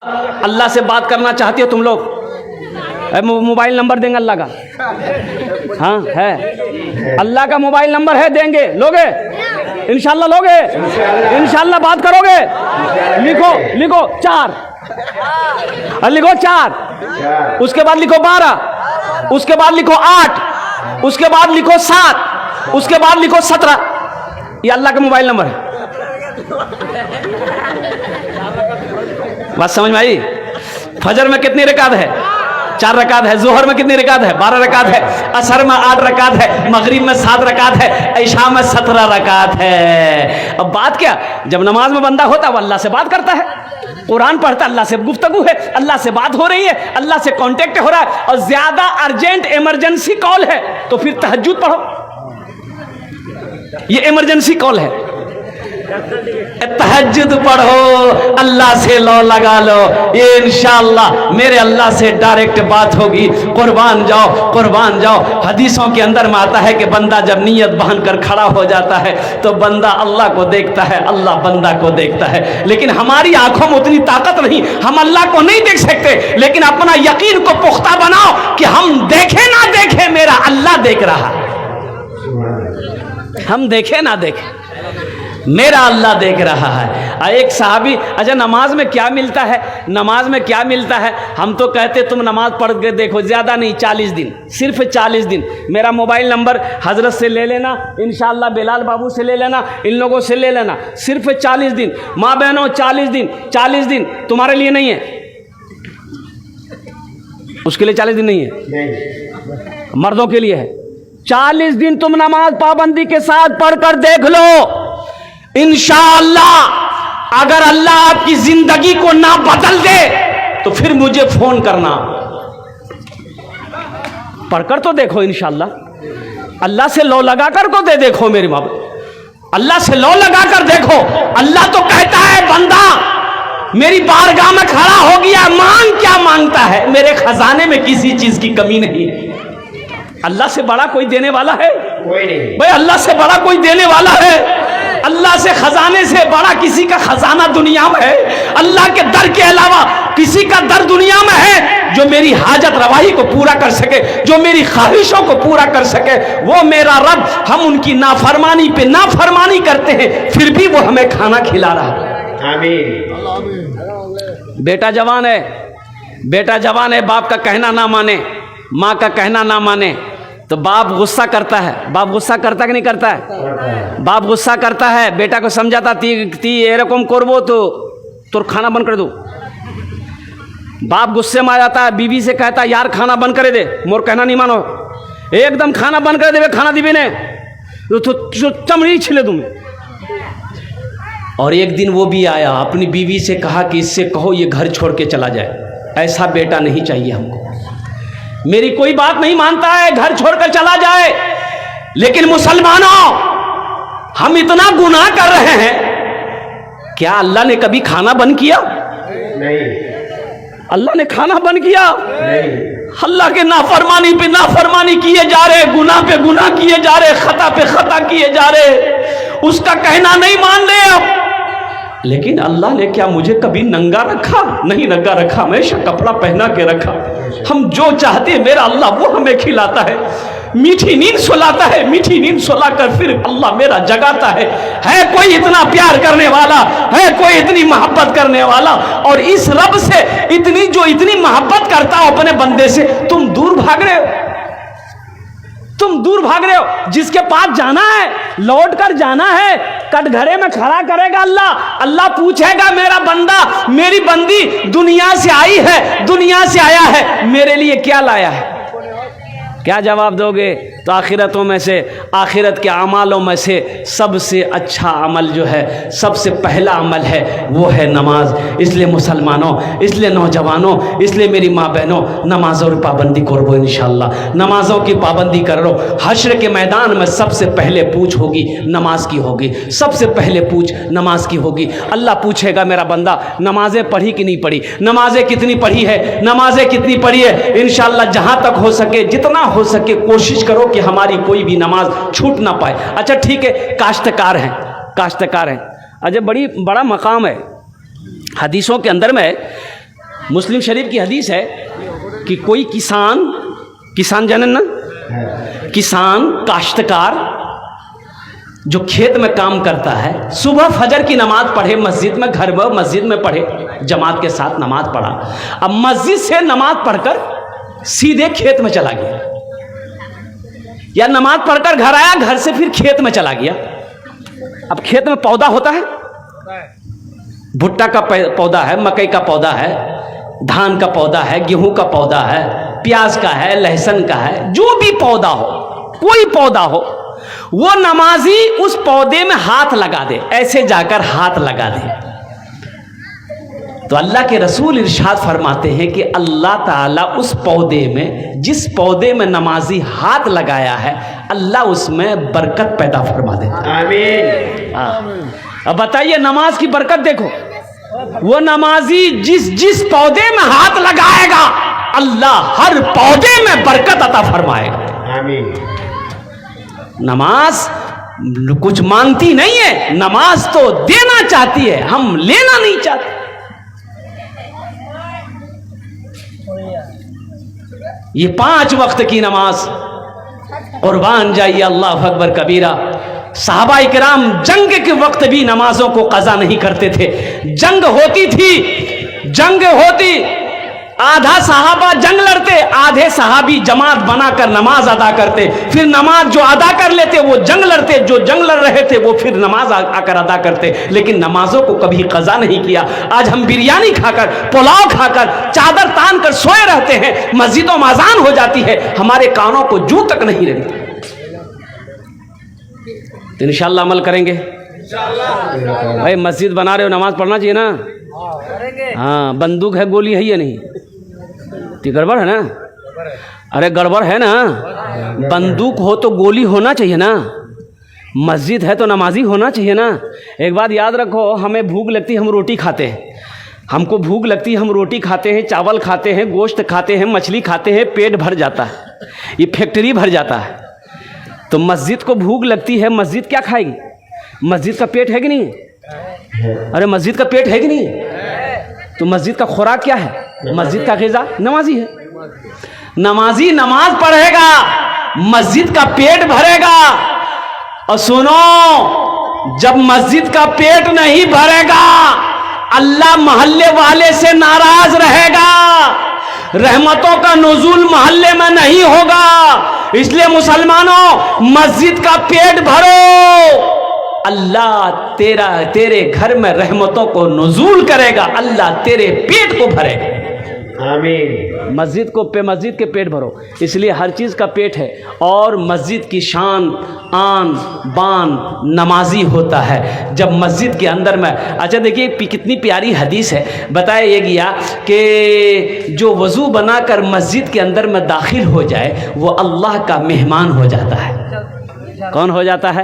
اللہ سے بات کرنا چاہتے ہو تم لوگ؟ موبائل نمبر دیں گے اللہ کا؟ ہاں ہے، اللہ کا موبائل نمبر ہے، دیں گے؟ لوگے؟ انشاءاللہ لوگے؟ انشاءاللہ بات کرو گے؟ لکھو لکھو 4، لکھو 4، اس کے بعد لکھو 12، اس کے بعد لکھو 8، اس کے بعد لکھو 7، اس کے بعد لکھو 17۔ یہ اللہ کا موبائل نمبر ہے۔ بات سمجھ میں آئی؟ فجر میں کتنی رکعت ہے؟ 4 رکعت ہے۔ ظہر میں کتنی رکعت ہے؟ 12 رکعت ہے۔ عصر میں 8 رکعت ہے۔ مغرب میں 7 رکعت ہے۔ عشاء میں 17 رکعت ہے۔ اب بات کیا؟ جب نماز میں بندہ ہوتا ہے وہ اللہ سے بات کرتا ہے، قرآن پڑھتا ہے، اللہ سے گفتگو ہے، اللہ سے بات ہو رہی ہے، اللہ سے کانٹیکٹ ہو رہا ہے، اور زیادہ ارجنٹ ایمرجنسی کال ہے تو پھر تہجد پڑھو، یہ ایمرجنسی کال ہے، تہجد پڑھو، اللہ سے لو لگا لو، یہ انشاءاللہ میرے اللہ سے ڈائریکٹ بات ہوگی۔ قربان جاؤ، قربان جاؤ۔ حدیثوں کے اندر میں آتا ہے کہ بندہ جب نیت باندھ کر کھڑا ہو جاتا ہے تو بندہ اللہ کو دیکھتا ہے، اللہ بندہ کو دیکھتا ہے۔ لیکن ہماری آنکھوں میں اتنی طاقت نہیں، ہم اللہ کو نہیں دیکھ سکتے، لیکن اپنا یقین کو پختہ بناؤ کہ ہم دیکھیں نہ دیکھیں میرا اللہ دیکھ رہا ہے، ہم دیکھیں نہ دیکھیں میرا اللہ دیکھ رہا ہے۔ ایک صحابی، اچھا نماز میں کیا ملتا ہے؟ نماز میں کیا ملتا ہے؟ ہم تو کہتے تم نماز پڑھ کے دیکھو، زیادہ نہیں، 40 دن، صرف 40 دن۔ میرا موبائل نمبر حضرت سے لے لینا، انشاءاللہ بلال بابو سے لے لینا، ان لوگوں سے لے لینا، صرف 40 دن۔ ماں بہنوں 40 دن، 40 دن تمہارے لیے نہیں ہے، اس کے لیے 40 دن نہیں ہے، مردوں کے لیے ہے۔ 40 دن تم نماز پابندی کے ساتھ پڑھ کر دیکھ لو، انشاءاللہ اگر اللہ آپ کی زندگی کو نہ بدل دے تو پھر مجھے فون کرنا، پڑھ کر تو دیکھو انشاءاللہ، اللہ سے لو لگا کر کو دے دیکھو میری ماں، اللہ سے لو لگا کر دیکھو۔ اللہ تو کہتا ہے بندہ میری بارگاہ میں کھڑا ہو گیا، مانگ کیا مانگتا ہے، میرے خزانے میں کسی چیز کی کمی نہیں ہے۔ اللہ سے بڑا کوئی دینے والا ہے؟ بھائی اللہ سے بڑا کوئی دینے والا ہے؟ اللہ سے خزانے سے بڑا کسی کا خزانہ دنیا میں ہے؟ اللہ کے در کے علاوہ کسی کا در دنیا میں ہے جو میری حاجت روائی کو پورا کر سکے، جو میری خواہشوں کو پورا کر سکے؟ وہ میرا رب۔ ہم ان کی نافرمانی پہ نافرمانی کرتے ہیں، پھر بھی وہ ہمیں کھانا کھلا رہا ہے۔ آمین۔ بیٹا جوان ہے، بیٹا جوان ہے، باپ کا کہنا نہ مانے، ماں کا کہنا نہ مانے تو باپ غصہ کرتا ہے۔ باپ غصہ کرتا کہ نہیں کرتا ہے؟ باپ غصہ کرتا ہے، بیٹا کو سمجھاتا تی ایرکم کربو تو تور کھانا بند کر دو۔ باپ غصے میں آ جاتا ہے، بیوی سے کہتا ہے یار کھانا بند کرے دے، مور کہنا نہیں مانو، ایک دم کھانا بند کر دے، کھانا دیوی نے تو چمڑی چھلے تمہیں۔ اور ایک دن وہ بھی آیا، اپنی بیوی سے کہا کہ اس سے کہو یہ گھر چھوڑ کے چلا جائے، ایسا بیٹا نہیں چاہیے ہم کو، میری کوئی بات نہیں مانتا ہے، گھر چھوڑ کر چلا جائے۔ لیکن مسلمانوں، ہم اتنا گناہ کر رہے ہیں، کیا اللہ نے کبھی کھانا بند کیا؟ نہیں۔ اللہ نے کھانا بند کیا؟ نہیں۔ اللہ کے نافرمانی پہ نافرمانی کیے جا رہے، گناہ پہ گناہ کیے جا رہے، خطا پہ خطا کیے جا رہے، اس کا کہنا نہیں مان رہے اب۔ لیکن اللہ نے کیا مجھے کبھی ننگا رکھا؟ نہیں ننگا رکھا، ہمیشہ کپڑا پہنا کے رکھا۔ ہم جو چاہتے ہیں میرا اللہ وہ ہمیں کھلاتا ہے، میٹھی نیند سلاتا ہے، میٹھی نیند سلا کر پھر اللہ میرا جگاتا ہے۔ ہے کوئی اتنا پیار کرنے والا، ہے کوئی اتنی محبت کرنے والا؟ اور اس رب سے اتنی محبت کرتا ہو اپنے بندے سے، تم دور بھاگ رہے ہو، تم دور بھاگ رہے ہو۔ جس کے پاس جانا ہے، لوٹ کر جانا ہے، کٹ گھرے میں کھڑا کرے گا اللہ۔ اللہ پوچھے گا میرا بندہ، میری بندی دنیا سے آئی ہے، دنیا سے آیا ہے، میرے لیے کیا لایا ہے؟ کیا جواب دو گے؟ تو آخرتوں میں سے، آخرت کے اعمالوں میں سے سب سے اچھا عمل جو ہے، سب سے پہلا عمل ہے وہ ہے نماز۔ اس لیے مسلمانوں، اس لیے نوجوانوں، اس لیے میری ماں بہنوں، نمازوں کی پابندی کرو انشاءاللہ، نمازوں کی پابندی کرو۔ حشر کے میدان میں سب سے پہلے پوچھ ہوگی نماز کی ہوگی، سب سے پہلے پوچھ نماز کی ہوگی۔ اللہ پوچھے گا میرا بندہ نمازیں پڑھی کہ نہیں پڑھی، نمازیں کتنی پڑھی ہے، نمازیں کتنی پڑھی ہے؟ انشاءاللہ جہاں تک ہو سکے، جتنا ہو سکے کوشش کرو کہ ہماری کوئی بھی نماز چھوٹ نہ پائے۔ اچھا ٹھیک ہے، کاشتکار ہیں، کاشتکار ہیں، اچھا بڑا مقام ہے حدیثوں کے اندر میں مسلم شریف کی حدیث ہے کہ کوئی کسان جانن نا، کسان کاشتکار جو کھیت میں کام کرتا ہے، صبح فجر کی نماز پڑھے مسجد میں، گھر میں مسجد میں پڑھے، جماعت کے ساتھ نماز پڑھا، اب مسجد سے نماز پڑھ کر سیدھے کھیت میں چلا گیا، یا نماز پڑھ کر گھر آیا، گھر سے پھر کھیت میں چلا گیا۔ اب کھیت میں پودا ہوتا ہے، بھٹا کا پودا ہے، مکئی کا پودا ہے، دھان کا پودا ہے، گیہوں کا پودا ہے، پیاز کا ہے، لہسن کا ہے، جو بھی پودا ہو، کوئی پودا ہو، وہ نمازی اس پودے میں ہاتھ لگا دے، ایسے جا کر ہاتھ لگا دے، تو اللہ کے رسول ارشاد فرماتے ہیں کہ اللہ تعالیٰ اس پودے میں، جس پودے میں نمازی ہاتھ لگایا ہے، اللہ اس میں برکت پیدا فرما دیتا ہے۔ آمین۔ اب بتائیے نماز کی برکت دیکھو، وہ نمازی جس پودے میں ہاتھ لگائے گا، اللہ ہر پودے میں برکت عطا فرمائے گا۔ آمین۔ نماز کچھ مانگتی نہیں ہے، نماز تو دینا چاہتی ہے، ہم لینا نہیں چاہتے۔ یہ 5 وقت کی نماز، قربان جائیے اللہ اکبر کبیرہ۔ صحابہ کرام جنگ کے وقت بھی نمازوں کو قضا نہیں کرتے تھے، جنگ ہوتی تھی، جنگ ہوتی، آدھا صحابہ جنگ لڑتے، آدھے صحابی جماعت بنا کر نماز ادا کرتے، پھر نماز جو ادا کر لیتے وہ جنگ لڑتے، جو جنگ لڑ رہے تھے وہ پھر نماز آ کر ادا کرتے، لیکن نمازوں کو کبھی قضا نہیں کیا۔ آج ہم بریانی کھا کر، پلاؤ کھا کر، چادر تان کر سوئے رہتے ہیں، مسجدوں میں اذان ہو جاتی ہے، ہمارے کانوں کو جوں تک نہیں رہتی۔ تو انشاءاللہ عمل کریں گے بھائی، مسجد بنا رہے ہو، نماز پڑھنا چاہیے نا۔ ہاں، بندوق ہے، گولی ہے یا نہیں؟ گڑبڑ ہے نا؟ ارے گڑبڑ ہے نا، بندوق ہو تو گولی ہونا چاہیے نا، مسجد ہے تو نمازی ہونا چاہیے نا۔ ایک بات یاد رکھو، ہمیں بھوک لگتی ہے ہم روٹی کھاتے ہیں، ہم کو بھوک لگتی ہے ہم روٹی کھاتے ہیں، چاول کھاتے ہیں، گوشت کھاتے ہیں، مچھلی کھاتے ہیں، پیٹ بھر جاتا ہے، یہ فیکٹری بھر جاتا ہے۔ تو مسجد کو بھوک لگتی ہے، مسجد کیا کھائے گی؟ مسجد کا پیٹ ہے کہ نہیں؟ ارے مسجد کا پیٹ ہے کہ نہیں؟ تو مسجد کا خوراک کیا ہے؟ مسجد کا غذا نمازی ہے، نمازی نماز پڑھے گا، مسجد کا پیٹ بھرے گا۔ اور سنو، جب مسجد کا پیٹ نہیں بھرے گا، اللہ محلے والے سے ناراض رہے گا، رحمتوں کا نزول محلے میں نہیں ہوگا۔ اس لیے مسلمانوں، مسجد کا پیٹ بھرو، اللہ تیرے گھر میں رحمتوں کو نزول کرے گا، اللہ تیرے پیٹ کو بھرے گا۔ آمین۔ مسجد کے پیٹ بھرو، اس لیے ہر چیز کا پیٹ ہے، اور مسجد کی شان آن بان نمازی ہوتا ہے۔ جب مسجد کے اندر میں، اچھا دیکھیے کتنی پیاری حدیث ہے، بتایا یہ گیا کہ جو وضو بنا کر مسجد کے اندر میں داخل ہو جائے وہ اللہ کا مہمان ہو جاتا ہے۔ کون ہو جاتا ہے؟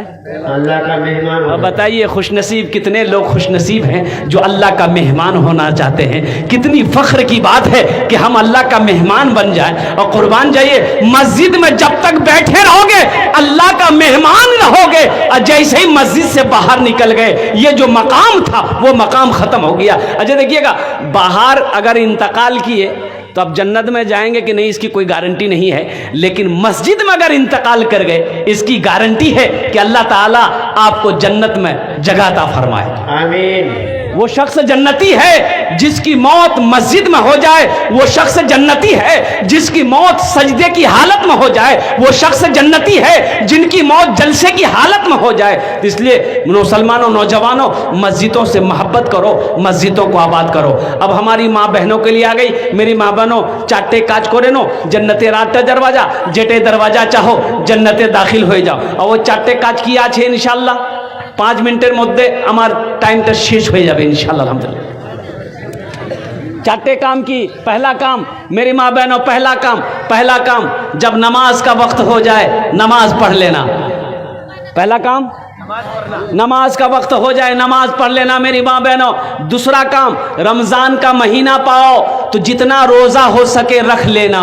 اللہ کا مہمان۔ اور بتائیے خوش نصیب کتنے لوگ خوش نصیب ہیں جو اللہ کا مہمان ہونا چاہتے ہیں۔ کتنی فخر کی بات ہے کہ ہم اللہ کا مہمان بن جائیں۔ اور قربان جائیے، مسجد میں جب تک بیٹھے رہو گے اللہ کا مہمان رہو گے، اور جیسے ہی مسجد سے باہر نکل گئے یہ جو مقام تھا وہ مقام ختم ہو گیا۔ اچھا دیکھیے گا، باہر اگر انتقال کیے تو اب جنت میں جائیں گے کہ نہیں اس کی کوئی گارنٹی نہیں ہے، لیکن مسجد میں اگر انتقال کر گئے اس کی گارنٹی ہے کہ اللہ تعالیٰ آپ کو جنت میں جگہ عطا فرمائے۔ آمین۔ وہ شخص جنتی ہے جس کی موت مسجد میں ہو جائے، وہ شخص جنتی ہے جس کی موت سجدے کی حالت میں ہو جائے، وہ شخص جنتی ہے جن کی موت جلسے کی حالت میں ہو جائے۔ اس لیے مسلمانوں، نوجوانوں، مسجدوں سے محبت کرو، مسجدوں کو آباد کرو۔ اب ہماری ماں بہنوں کے لیے آ گئی، میری ماں بہنوں چاٹے کاج کرے نو جنتے راٹا دروازہ جیٹے دروازہ چاہو جنتے داخل ہوئے جاؤ। اور وہ چاٹے کاج کیا আছে ইনশাআল্লাহ 5 মিনিটের মধ্যে আমার টাইমটা শেষ হয়ে যাবে ইনশাআল্লাহ আলহামদুলিল্লাহ। چاٹے کام کی، پہلا کام میری ماں بہنوں، پہلا کام جب نماز کا وقت ہو جائے نماز پڑھ لینا۔ پہلا کام نماز کا وقت ہو جائے نماز پڑھ لینا میری ماں بہنوں۔ دوسرا کام، رمضان کا مہینہ پاؤ تو جتنا روزہ ہو سکے رکھ لینا،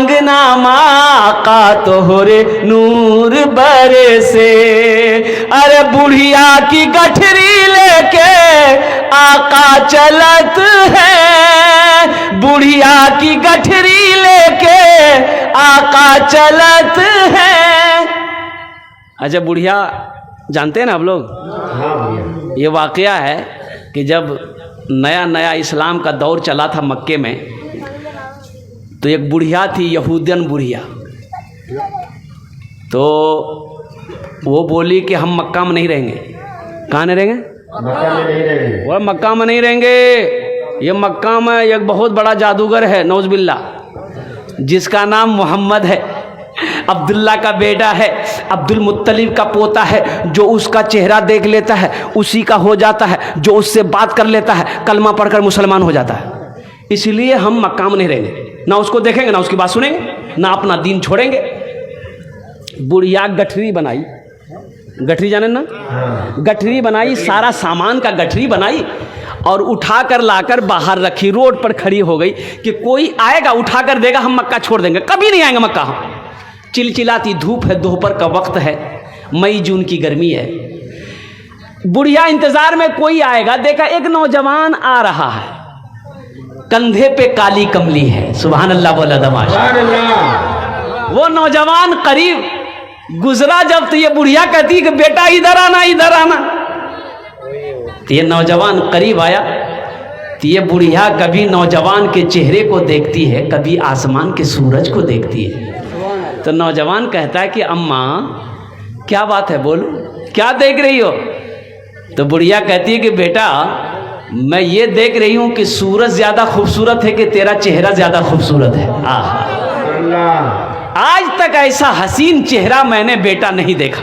آنگنا آقا توہرے نور برسے ارے بڑھیا کی گٹھری لے کے آقا چلت ہے بڑھیا کی گٹھری لے کے آقا چلت ہے اچھا بڑھیا جانتے ہیں نا آپ لوگ یہ واقعہ ہے کہ جب نیا نیا اسلام کا دور چلا تھا مکے میں تو ایک بڑھیا تھی یہودین بڑھیا تو وہ بولی کہ ہم مکہ میں نہیں رہیں گے کہاں نہیں رہیں گے وہ مکہ میں نہیں رہیں گے یہ مکہ میں ایک بہت بڑا جادوگر ہے نعوذ باللہ جس کا نام محمد ہے عبداللہ کا بیٹا ہے عبد المطلب کا پوتا ہے جو اس کا چہرہ دیکھ لیتا ہے اسی کا ہو جاتا ہے جو اس سے بات کر لیتا ہے کلمہ پڑھ کر مسلمان ہو جاتا ہے اس لیے ہم مکہ میں نہیں رہیں گے نہ اس کو دیکھیں گے نہ اس کی بات سنیں گے نہ اپنا دین چھوڑیں گے بڑھیا گٹھری بنائی گٹھری جانے نا گٹھری بنائی سارا سامان کا گٹھری بنائی اور اٹھا کر لا کر باہر رکھی روڈ پر کھڑی ہو گئی کہ کوئی آئے گا اٹھا کر دے گا ہم مکہ چھوڑ دیں گے کبھی نہیں آئیں گے مکہ ہم چلچلاتی دھوپ ہے دوپہر کا وقت ہے مئی جون کی گرمی ہے بڑھیا انتظار میں کوئی آئے گا دیکھا ایک نوجوان آ رہا ہے کندھے پہ کالی کملی ہے سبحان اللہ بولا دماشا وہ نوجوان قریب گزرا جب تو یہ بڑھیا کہتی کہ بیٹا ادھر آنا ادھر آنا تو یہ نوجوان قریب آیا تو یہ بڑھیا کبھی نوجوان کے چہرے کو دیکھتی ہے کبھی آسمان کے سورج کو دیکھتی ہے تو نوجوان کہتا ہے کہ اماں کیا بات ہے بولو کیا دیکھ رہی ہو تو بڑھیا کہتی ہے کہ بیٹا میں یہ دیکھ رہی ہوں کہ سورج زیادہ خوبصورت ہے کہ تیرا چہرہ زیادہ خوبصورت ہے آج تک ایسا حسین چہرہ میں نے بیٹا نہیں دیکھا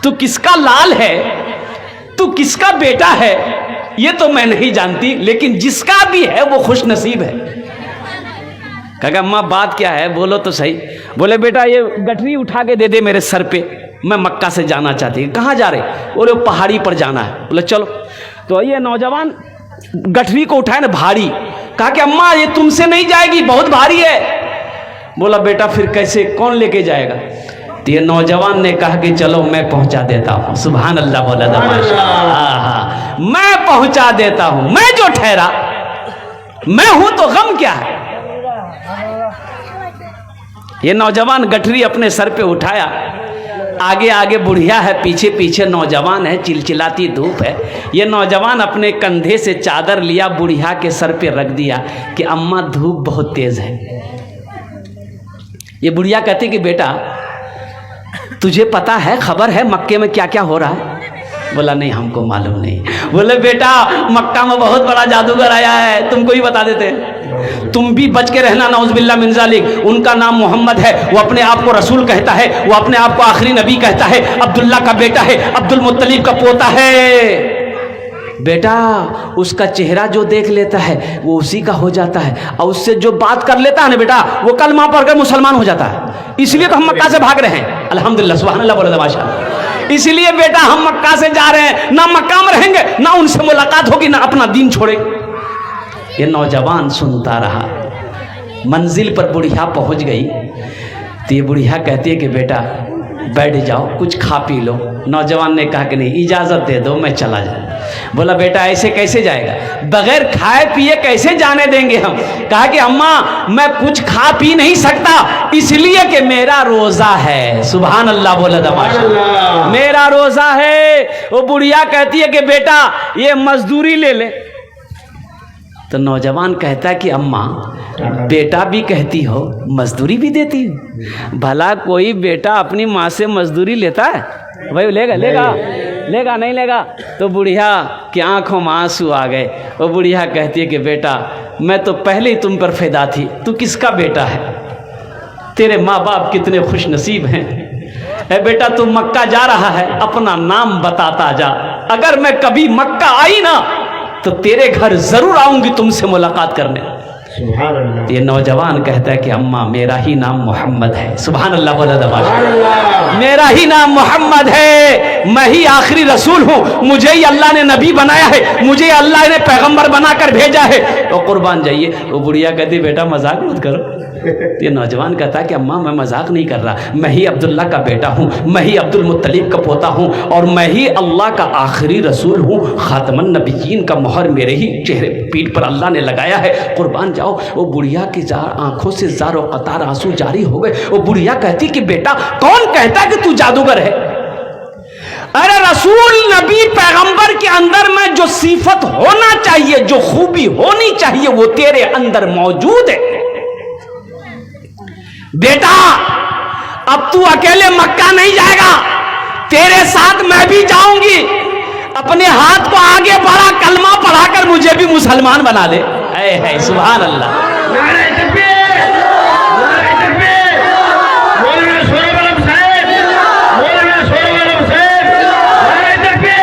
تو کس کا لال ہے تو کس کا بیٹا ہے یہ تو میں نہیں جانتی لیکن جس کا بھی ہے وہ خوش نصیب ہے کہا کہ اماں بات کیا ہے بولو تو صحیح بولے بیٹا یہ گٹھری اٹھا کے دے دے میرے سر پہ میں مکہ سے جانا چاہتی ہوں کہاں جا رہے بولے پہاڑی پر جانا ہے بولے چلو تو یہ نوجوان گٹھری کو اٹھائے نا بھاری کہا کہ اماں یہ تم سے نہیں جائے گی بہت بھاری ہے بولا بیٹا پھر کیسے کون لے کے جائے گا تو یہ نوجوان نے کہا کہ چلو میں پہنچا دیتا ہوں سبحان اللہ بولا میں پہنچا دیتا ہوں میں جو ٹھہرا میں ہوں تو غم کیا ہے یہ نوجوان گٹھری اپنے سر پہ اٹھایا آگے آگے بڑھیا ہے پیچھے پیچھے نوجوان ہے چلچلاتی دھوپ ہے یہ نوجوان اپنے کندھے سے چادر لیا بڑھیا کے سر پہ رکھ دیا کہ اماں دھوپ بہت تیز ہے یہ بڑھیا کہتی کہ بیٹا تجھے پتا ہے خبر ہے مکے میں کیا کیا ہو رہا ہے بولا نہیں ہم کو معلوم نہیں بولے بیٹا مکہ میں بہت بڑا جادوگر آیا ہے تم کو ہی بتا دیتے تم بھی بچ کے رہنا نعوذ باللہ من ذالک ان کا نام محمد ہے وہ اپنے آپ کو رسول کہتا ہے وہ اپنے آپ کو آخری نبی کہتا ہے عبداللہ کا بیٹا ہے عبد المطلب کا پوتا ہے بیٹا اس کا چہرہ جو دیکھ لیتا ہے وہ اسی کا ہو جاتا ہے اور اس سے جو بات کر لیتا ہے نا بیٹا وہ کلمہ پڑھ کر مسلمان ہو جاتا ہے اس لیے تو ہم مکہ سے بھاگ رہے ہیں الحمدللہ سبحان اللہ بولے ماشاء اللہ اسی لیے بیٹا ہم مکہ سے جا رہے ہیں نہ مکہ میں رہیں گے نہ ان سے ملاقات ہوگی نہ اپنا دین چھوڑیں گے یہ نوجوان سنتا رہا منزل پر بڑھیا پہنچ گئی تو یہ بڑھیا کہتی ہے کہ بیٹا بیٹھ جاؤ کچھ کھا پی لو نوجوان نے کہا کہ نہیں اجازت دے دو میں چلا جاؤں بولا بیٹا ایسے کیسے جائے گا بغیر کھائے پیے کیسے جانے دیں گے ہم کہا کہ اماں میں کچھ کھا پی نہیں سکتا اس لیے کہ میرا روزہ ہے سبحان اللہ بولا دماشا میرا روزہ ہے وہ بڑھیا کہتی ہے کہ بیٹا یہ مزدوری لے لے تو نوجوان کہتا ہے کہ اماں بیٹا بھی کہتی ہو مزدوری بھی دیتی ہو بھلا کوئی بیٹا اپنی ماں سے مزدوری لیتا ہے بھائی لے گا نہیں لے گا تو بڑھیا کی آنکھوں میں آنسو آ گئے وہ بڑھیا کہتی ہے کہ بیٹا میں تو پہلے ہی تم پر فدا تھی تو کس کا بیٹا ہے تیرے ماں باپ کتنے خوش نصیب ہیں اے بیٹا تم مکہ جا رہا ہے اپنا نام بتاتا جا اگر میں کبھی مکہ آئی نا تو تیرے گھر ضرور آؤں گی تم سے ملاقات کرنے یہ نوجوان کہتا ہے کہ اماں میرا ہی نام محمد ہے سبحان اللہ بولا دباشا میرا ہی نام محمد ہے میں ہی آخری رسول ہوں مجھے ہی اللہ نے نبی بنایا ہے مجھے اللہ نے پیغمبر بنا کر بھیجا ہے تو قربان جائیے وہ بڑھیا کہتی بیٹا مذاق مت کرو یہ نوجوان کہتا ہے کہ اماں میں مذاق نہیں کر رہا، میں ہی عبداللہ کا بیٹا ہوں، میں ہی عبد المطلب کا پوتا ہوں، اور میں ہی اللہ کا آخری رسول ہوں، خاتم النبیین کا مہر میرے ہی چہرے پیٹھ پر اللہ نے لگایا ہے، قربان جاؤ۔ وہ بڑھیا کی آنکھوں سے زار و قطار آنسو جاری ہو گئے۔ وہ بڑھیا کہتی کہ بیٹا کون کہتا کہ تو جادوگر ہے؟ ارے رسول نبی پیغمبر کے اندر میں جو صفت ہونا چاہیے، جو خوبی ہونی چاہیے، وہ تیرے اندر موجود ہے بیٹا۔ اب تو اکیلے مکہ نہیں جائے گا، تیرے ساتھ میں بھی جاؤں گی۔ اپنے ہاتھ کو آگے بڑھا، کلمہ پڑھا کر مجھے بھی مسلمان بنا دے۔ اے سبحان اللہ۔ نعرہ تکبیر، نعرہ تکبیر، مولانا سہراب عالم صاحب، مولانا سہراب عالم صاحب، نعرہ تکبیر۔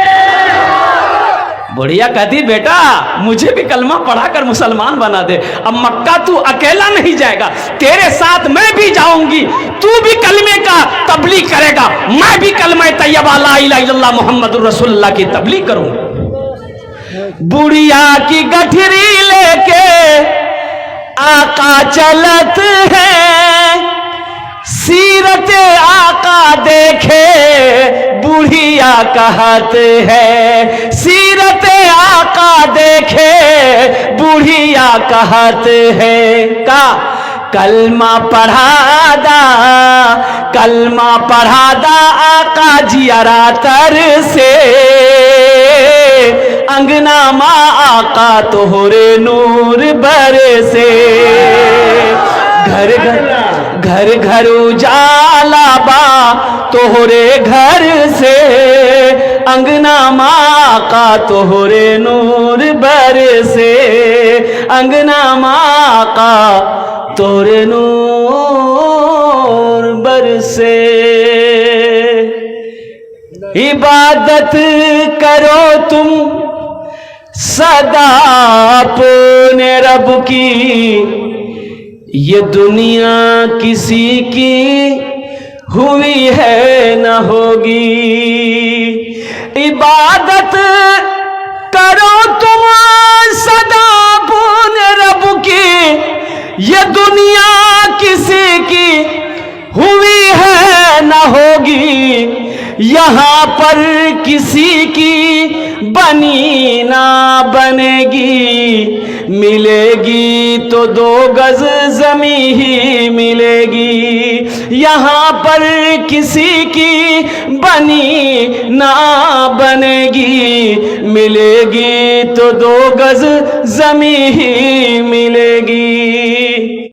بڑھیا کہتی بیٹا مجھے بھی کلمہ پڑھا کر مسلمان بنا دے۔ اب مکہ تو اکیلا نہیں جائے گا، تیرے ساتھ میں بھی جاؤں گی، تو بھی کلمے کا تبلیغ کرے گا، میں بھی کلمہ طیبہ لا الہ الا اللہ محمد رسول اللہ کی تبلیغ کروں۔ بڑھیا کی گٹھری لے کے آقا چلت ہے، سیرت آقا دیکھے بڑھیا کہت ہے، سیرت آقا دیکھے بڑھیا کہت ہے۔ کلمہ پڑھا دا، کلمہ پڑھا دا آقا جیارا تر سے، انگنا ماں آقا توہرے نور برسے، گھر گھر گھر گھر اجالا با توہرے گھر سے، انگنا ماں آقا توہرے نور برسے، انگنا ماں آقا توہرے نور برسے۔ عبادت کرو تم سدا اپنے رب کی، یہ دنیا کسی کی ہوئی ہے نہ ہوگی۔ عبادت کرو تم سدا اپنے رب کی، یہ دنیا کسی کی ہوئی ہے نہ ہوگی، یہاں پر کسی کی بنی نہ بنے گی، ملے گی تو 2 گز زمیں ہی ملے گی، یہاں پر کسی کی بنی نہ بنے گی، ملے گی تو 2 گز زمیں ہی ملے گی۔